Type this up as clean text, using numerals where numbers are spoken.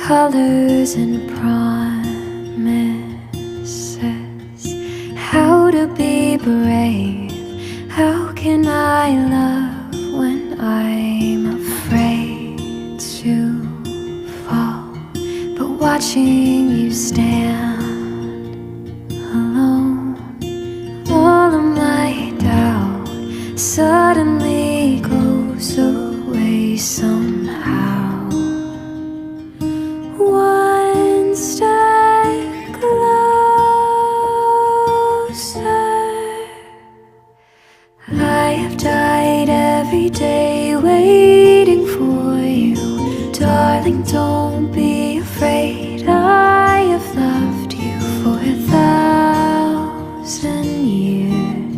colors and promises. How to be brave, how can I love when I'm afraid to fall? But watching you stand alone, all of my doubt suddenly goes away somehow. One step closer. I have died every day waiting for you. Darling, don't be afraid.